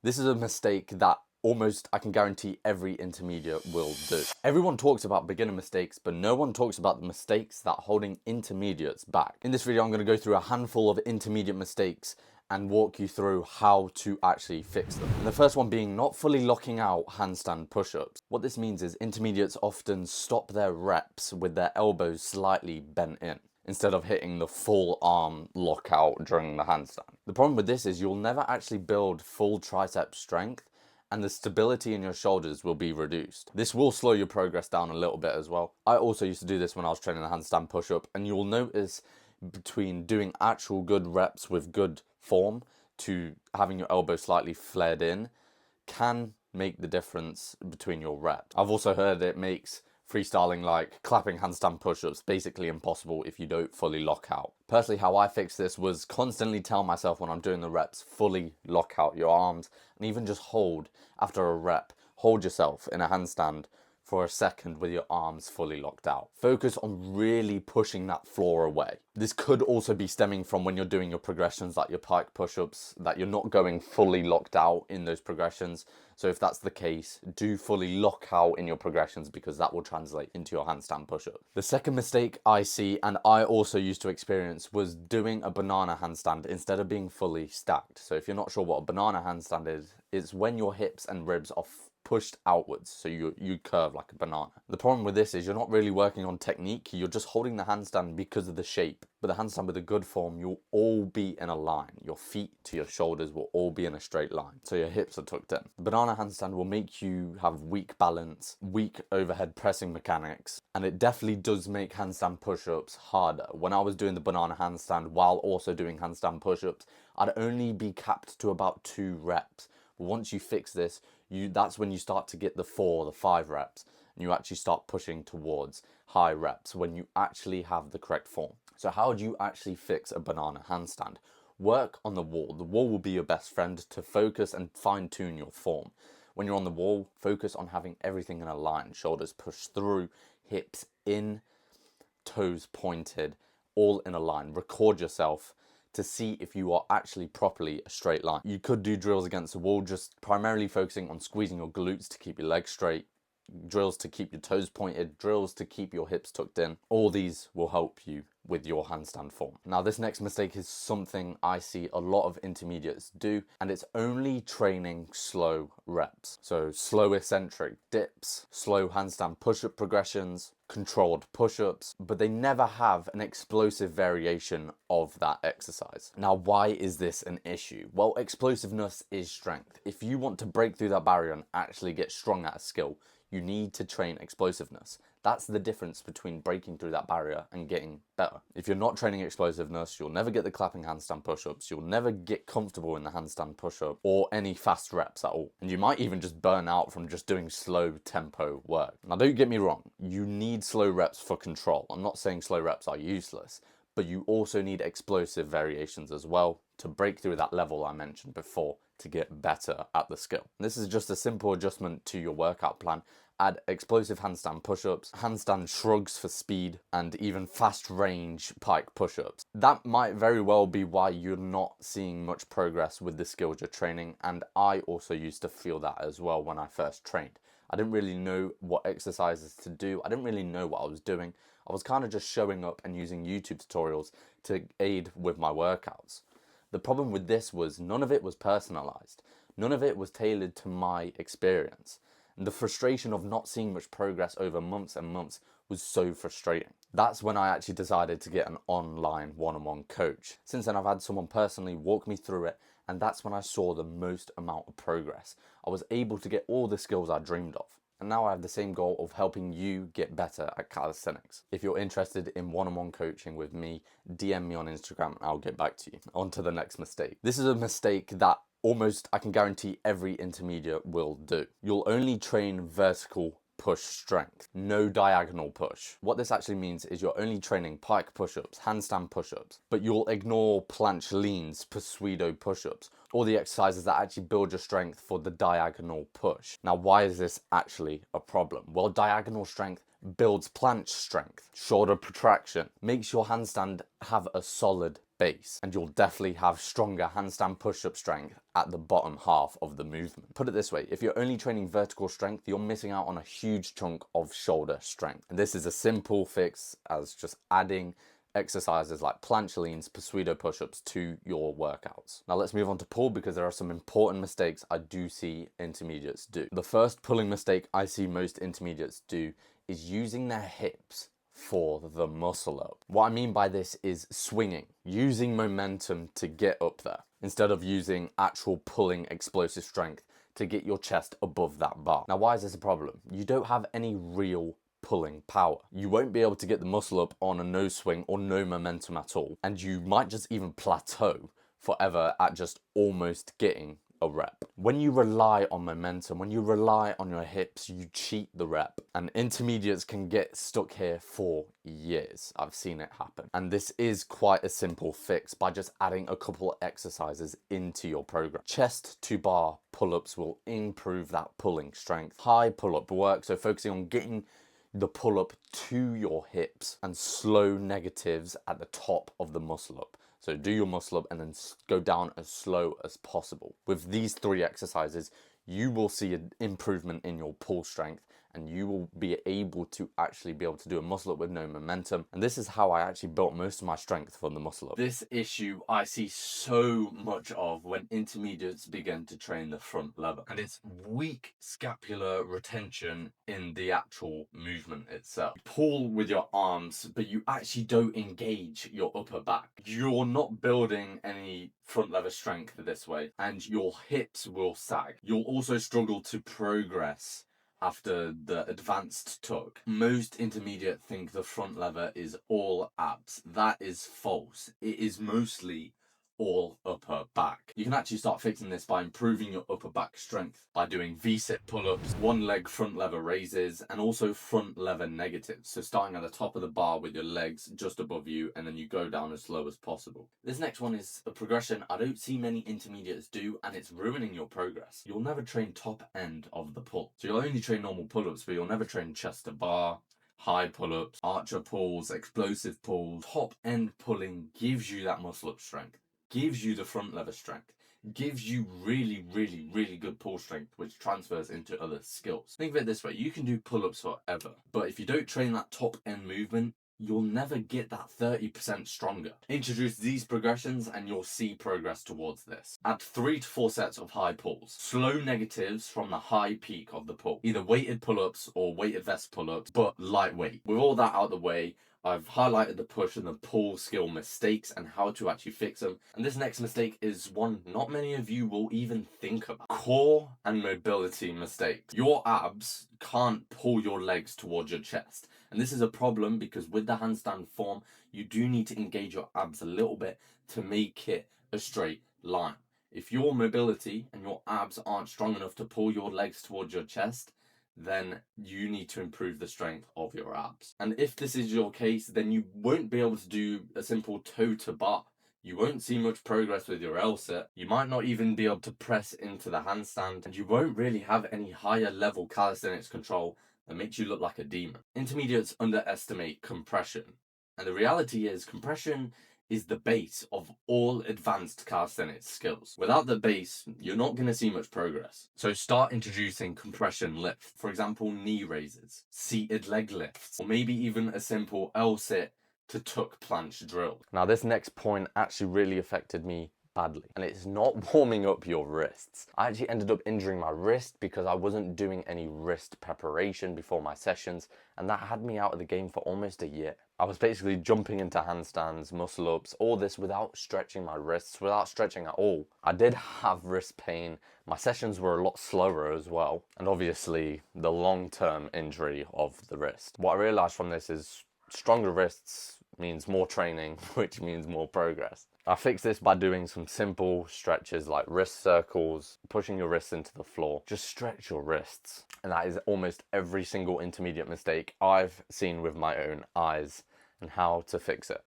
This is a mistake that almost, I can guarantee, every intermediate will do. Everyone talks about beginner mistakes, but no one talks about the mistakes that holding intermediates back. In this video, I'm going to go through a handful of intermediate mistakes and walk you through how to actually fix them. And the first one being not fully locking out handstand push-ups. What this means is intermediates often stop their reps with their elbows slightly bent in, instead of hitting the full arm lockout during the handstand. The problem with this is you'll never actually build full tricep strength, and the stability in your shoulders will be reduced. This will slow your progress down a little bit as well. I also used to do this when I was training the handstand push-up, and you'll notice between doing actual good reps with good form to having your elbow slightly flared in can make the difference between your reps. I've also heard it makes freestyling like clapping handstand push-ups basically impossible if you don't fully lock out. Personally, how I fixed this was constantly tell myself when I'm doing the reps, fully lock out your arms, and even just hold after a rep. Hold yourself in a handstand for a second with your arms fully locked out. Focus on really pushing that floor away. This could also be stemming from when you're doing your progressions like your pike push-ups, that you're not going fully locked out in those progressions. So if that's the case, do fully lock out in your progressions, because that will translate into your handstand push-up. The second mistake I see, and I also used to experience, was doing a banana handstand instead of being fully stacked. So if you're not sure what a banana handstand is, it's when your hips and ribs are pushed outwards, so you curve like a banana. The problem with this is you're not really working on technique, you're just holding the handstand because of the shape. But the handstand with a good form, you'll all be in a line. Your feet to your shoulders will all be in a straight line, so your hips are tucked in. The banana handstand will make you have weak balance, weak overhead pressing mechanics, and it definitely does make handstand push-ups harder. When I was doing the banana handstand while also doing handstand push-ups, I'd only be capped to about 2 reps. But once you fix this, that's when you start to get the 4, the 5 reps, and you actually start pushing towards high reps when you actually have the correct form. So how do you actually fix a banana handstand? Work on the wall. The wall will be your best friend to focus and fine-tune your form. When you're on the wall, focus on having everything in a line. Shoulders pushed through, hips in, toes pointed, all in a line. Record yourself to see if you are actually properly a straight line. You could do drills against the wall, just primarily focusing on squeezing your glutes to keep your legs straight, drills to keep your toes pointed, drills to keep your hips tucked in. All these will help you with your handstand form. Now, this next mistake is something I see a lot of intermediates do, and it's only training slow reps. So slow eccentric dips, slow handstand push-up progressions, controlled push-ups, but they never have an explosive variation of that exercise. Now, why is this an issue? Well, explosiveness is strength. If you want to break through that barrier and actually get strong at a skill, you need to train explosiveness. That's the difference between breaking through that barrier and getting better. If you're not training explosiveness, you'll never get the clapping handstand push-ups, you'll never get comfortable in the handstand push-up or any fast reps at all. And you might even just burn out from just doing slow tempo work. Now, don't get me wrong, you need slow reps for control. I'm not saying slow reps are useless, but you also need explosive variations as well to break through that level I mentioned before to get better at the skill. This is just a simple adjustment to your workout plan. Add explosive handstand push-ups, handstand shrugs for speed, and even fast range pike push-ups. That might very well be why you're not seeing much progress with the skills you're training, and I also used to feel that as well when I first trained. I didn't really know what exercises to do. I didn't really know what I was doing. I was kind of just showing up and using YouTube tutorials to aid with my workouts. The problem with this was none of it was personalized. None of it was tailored to my experience. And the frustration of not seeing much progress over months and months was so frustrating. That's when I actually decided to get an online one-on-one coach. Since then, I've had someone personally walk me through it, and that's when I saw the most amount of progress. I was able to get all the skills I dreamed of. And now I have the same goal of helping you get better at calisthenics. If you're interested in one-on-one coaching with me, DM me on Instagram and I'll get back to you. On to the next mistake. This is a mistake that almost, I can guarantee, every intermediate will do. You'll only train vertical push strength, no diagonal push. What this actually means is you're only training pike push-ups, handstand push-ups, but you'll ignore planche leans, pseudo push-ups, or the exercises that actually build your strength for the diagonal push. Now, why is this actually a problem? Well, diagonal strength builds planche strength, shoulder protraction, makes your handstand have a solid base, and you'll definitely have stronger handstand push-up strength at the bottom half of the movement. Put it this way, if you're only training vertical strength, you're missing out on a huge chunk of shoulder strength. And this is a simple fix as just adding exercises like planche leans, pseudo push-ups to your workouts. Now let's move on to pull, because there are some important mistakes I do see intermediates do. The first pulling mistake I see most intermediates do is using their hips for the muscle up. What I mean by this is swinging, using momentum to get up there, instead of using actual pulling explosive strength to get your chest above that bar. Now why is this a problem? You don't have any real pulling power. You won't be able to get the muscle up on a no swing or no momentum at all, and you might just even plateau forever at just almost getting a rep. When you rely on momentum, when you rely on your hips, you cheat the rep, and intermediates can get stuck here for years. I've seen it happen. And this is quite a simple fix by just adding a couple exercises into your program. Chest to bar pull-ups will improve that pulling strength. High pull-up work, so focusing on getting the pull-up to your hips, and slow negatives at the top of the muscle up. So do your muscle up and then go down as slow as possible. With these 3 exercises, you will see an improvement in your pull strength, and you will be able to actually be able to do a muscle up with no momentum. And this is how I actually built most of my strength from the muscle up. This issue I see so much of when intermediates begin to train the front lever, and it's weak scapular retention in the actual movement itself. You pull with your arms, but you actually don't engage your upper back. You're not building any front lever strength this way, and your hips will sag. You'll also struggle to progress after the advanced tuck. Most intermediate think the front lever is all abs. That is false. It is mostly all upper back. You can actually start fixing this by improving your upper back strength by doing V-sit pull-ups, one leg front lever raises, and also front lever negatives. So starting at the top of the bar with your legs just above you, and then you go down as slow as possible. This next one is a progression I don't see many intermediates do, and it's ruining your progress. You'll never train top end of the pull. So you'll only train normal pull-ups, but you'll never train chest to bar, high pull-ups, archer pulls, explosive pulls. Top end pulling gives you that muscle up strength, gives you the front lever strength, gives you really, really, really good pull strength, which transfers into other skills. Think of it this way, you can do pull-ups forever, but if you don't train that top end movement, you'll never get that 30% stronger. Introduce these progressions and you'll see progress towards this. Add 3 to 4 sets of high pulls. Slow negatives from the high peak of the pull. Either weighted pull-ups or weighted vest pull-ups, but lightweight. With all that out of the way, I've highlighted the push and the pull skill mistakes and how to actually fix them. And this next mistake is one not many of you will even think about. Core and mobility mistakes. Your abs can't pull your legs towards your chest. And this is a problem because with the handstand form, you do need to engage your abs a little bit to make it a straight line. If your mobility and your abs aren't strong enough to pull your legs towards your chest, then you need to improve the strength of your abs. And if this is your case, then you won't be able to do a simple toe to bar. You won't see much progress with your L sit. You might not even be able to press into the handstand, and you won't really have any higher level calisthenics control that makes you look like a demon. Intermediates underestimate compression. And the reality is compression is the base of all advanced calisthenics skills. Without the base, you're not going to see much progress. So start introducing compression lift. For example, knee raises, seated leg lifts, or maybe even a simple L sit to tuck planche drill. Now this next point actually really affected me badly, and it's not warming up your wrists. I actually ended up injuring my wrist because I wasn't doing any wrist preparation before my sessions, and that had me out of the game for almost a year. I was basically jumping into handstands, muscle ups, all this without stretching my wrists, without stretching at all. I did have wrist pain, my sessions were a lot slower as well, and obviously the long-term injury of the wrist. What I realized from this is stronger wrists means more training, which means more progress. I fixed this by doing some simple stretches like wrist circles, pushing your wrists into the floor. Just stretch your wrists. And that is almost every single intermediate mistake I've seen with my own eyes and how to fix it.